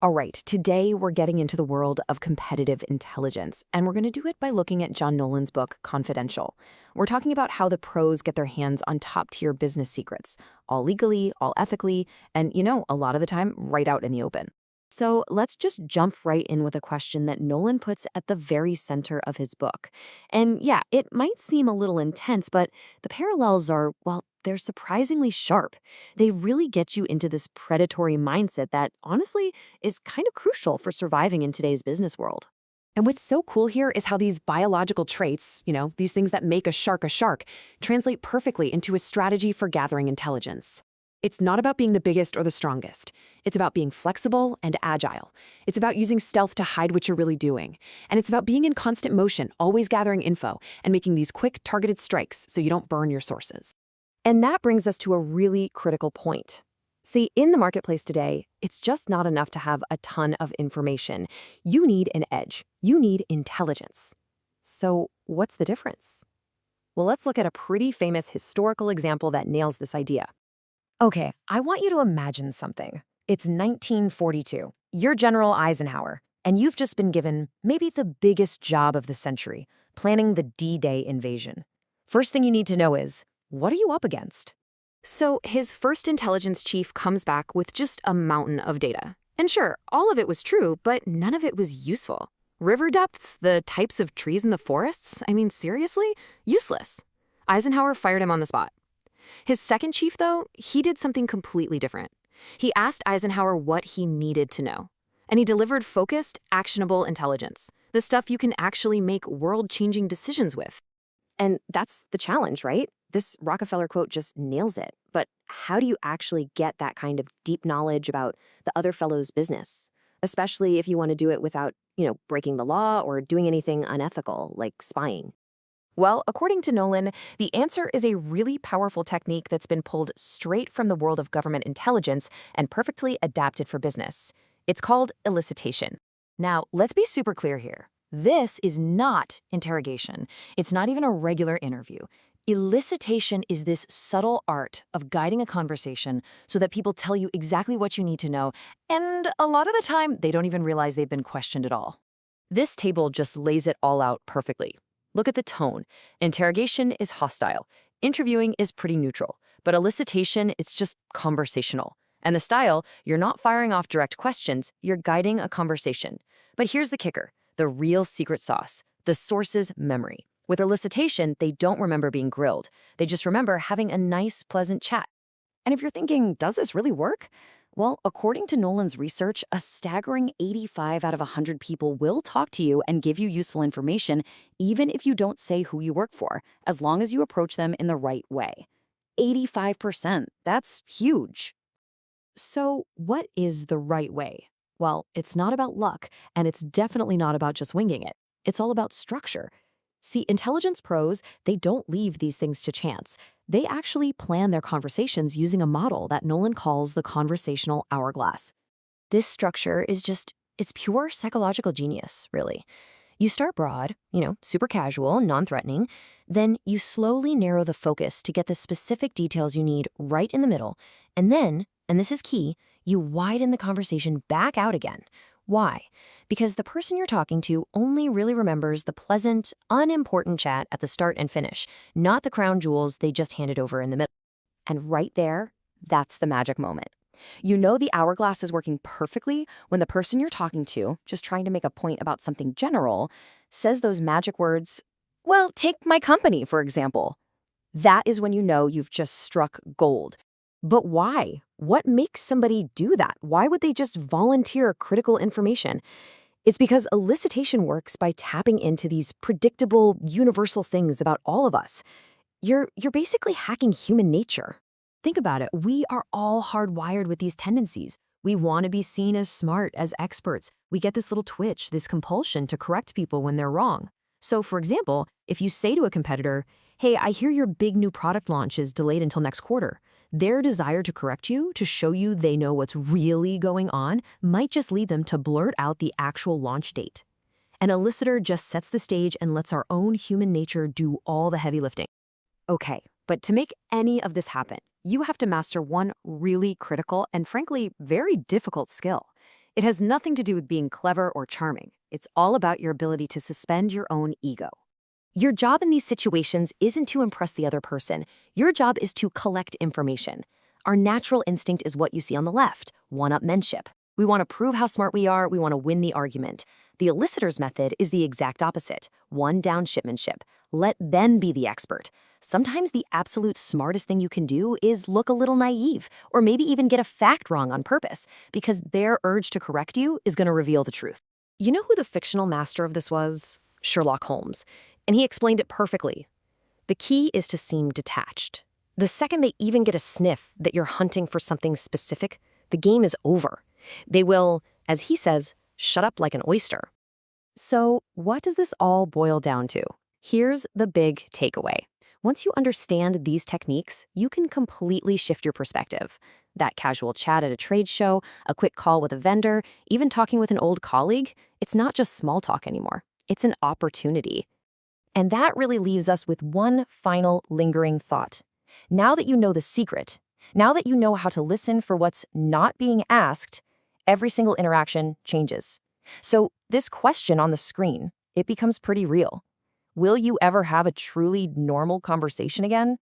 All right, today we're getting into the world of competitive intelligence, and we're going to do it by looking at John Nolan's book, Confidential. We're talking about how the pros get their hands on top-tier business secrets, all legally, all ethically, and, a lot of the time, right out in the open. So let's just jump right in with a question that Nolan puts at the very center of his book. And yeah, it might seem a little intense, but the parallels are, well, they're surprisingly sharp. They really get you into this predatory mindset that, honestly, is kind of crucial for surviving in today's business world. And what's so cool here is how these biological traits, these things that make a shark, translate perfectly into a strategy for gathering intelligence. It's not about being the biggest or the strongest. It's about being flexible and agile. It's about using stealth to hide what you're really doing. And it's about being in constant motion, always gathering info, and making these quick, targeted strikes so you don't burn your sources. And that brings us to a really critical point. See, in the marketplace today, it's just not enough to have a ton of information. You need an edge. You need intelligence. So what's the difference? Well, let's look at a pretty famous historical example that nails this idea. Okay, I want you to imagine something. It's 1942. You're General Eisenhower, and you've just been given maybe the biggest job of the century, planning the D-Day invasion. First thing you need to know is, what are you up against? So his first intelligence chief comes back with just a mountain of data. And sure, all of it was true, but none of it was useful. River depths, the types of trees in the forests, seriously? Useless. Eisenhower fired him on the spot. His second chief, though, he did something completely different. He asked Eisenhower what he needed to know. And he delivered focused, actionable intelligence, the stuff you can actually make world-changing decisions with. And that's the challenge, right? This Rockefeller quote just nails it. But how do you actually get that kind of deep knowledge about the other fellow's business? Especially if you want to do it without, breaking the law or doing anything unethical, like spying. Well, according to Nolan, the answer is a really powerful technique that's been pulled straight from the world of government intelligence and perfectly adapted for business. It's called elicitation. Now, let's be super clear here. This is not interrogation. It's not even a regular interview. Elicitation is this subtle art of guiding a conversation so that people tell you exactly what you need to know, and a lot of the time, they don't even realize they've been questioned at all. This table just lays it all out perfectly. Look at the tone. Interrogation is hostile. Interviewing is pretty neutral. But elicitation, it's just conversational. And the style, you're not firing off direct questions, you're guiding a conversation. But here's the kicker, the real secret sauce, the source's memory. With elicitation, they don't remember being grilled. They just remember having a nice, pleasant chat. And if you're thinking, does this really work? Well, according to Nolan's research, a staggering 85 out of 100 people will talk to you and give you useful information, even if you don't say who you work for, as long as you approach them in the right way. 85%, that's huge. So what is the right way? Well, it's not about luck, and it's definitely not about just winging it. It's all about structure. See, intelligence pros, they don't leave these things to chance. They actually plan their conversations using a model that Nolan calls the conversational hourglass. This structure is it's pure psychological genius, really. You start broad, super casual, non-threatening, then you slowly narrow the focus to get the specific details you need right in the middle, and then, and this is key, you widen the conversation back out again. Why? Because the person you're talking to only really remembers the pleasant, unimportant chat at the start and finish, not the crown jewels they just handed over in the middle. And right there, that's the magic moment. You know the hourglass is working perfectly when the person you're talking to, just trying to make a point about something general, says those magic words, well, take my company, for example. That is when you know you've just struck gold. But why? What makes somebody do that? Why would they just volunteer critical information? It's because elicitation works by tapping into these predictable, universal things about all of us. You're basically hacking human nature. Think about it. We are all hardwired with these tendencies. We want to be seen as smart, as experts. We get this little twitch, this compulsion to correct people when they're wrong. So, for example, if you say to a competitor, hey, I hear your big new product launch is delayed until next quarter, their desire to correct you, to show you they know what's really going on, might just lead them to blurt out the actual launch date. An elicitor just sets the stage and lets our own human nature do all the heavy lifting. Okay, but to make any of this happen, you have to master one really critical and frankly very difficult skill. It has nothing to do with being clever or charming. It's all about your ability to suspend your own ego. Your job in these situations isn't to impress the other person. Your job is to collect information. Our natural instinct is what you see on the left, one-upmanship. We want to prove how smart we are, we want to win the argument. The elicitor's method is the exact opposite, one-downshipmanship. Let them be the expert. Sometimes the absolute smartest thing you can do is look a little naive, or maybe even get a fact wrong on purpose, because their urge to correct you is going to reveal the truth. You know who the fictional master of this was? Sherlock Holmes. And he explained it perfectly. The key is to seem detached. The second they even get a sniff that you're hunting for something specific, the game is over. They will, as he says, shut up like an oyster. So, what does this all boil down to? Here's the big takeaway. Once you understand these techniques, you can completely shift your perspective. That casual chat at a trade show, a quick call with a vendor, even talking with an old colleague, it's not just small talk anymore. It's an opportunity. And that really leaves us with one final lingering thought. Now that you know the secret, now that you know how to listen for what's not being asked, every single interaction changes. So this question on the screen, it becomes pretty real. Will you ever have a truly normal conversation again?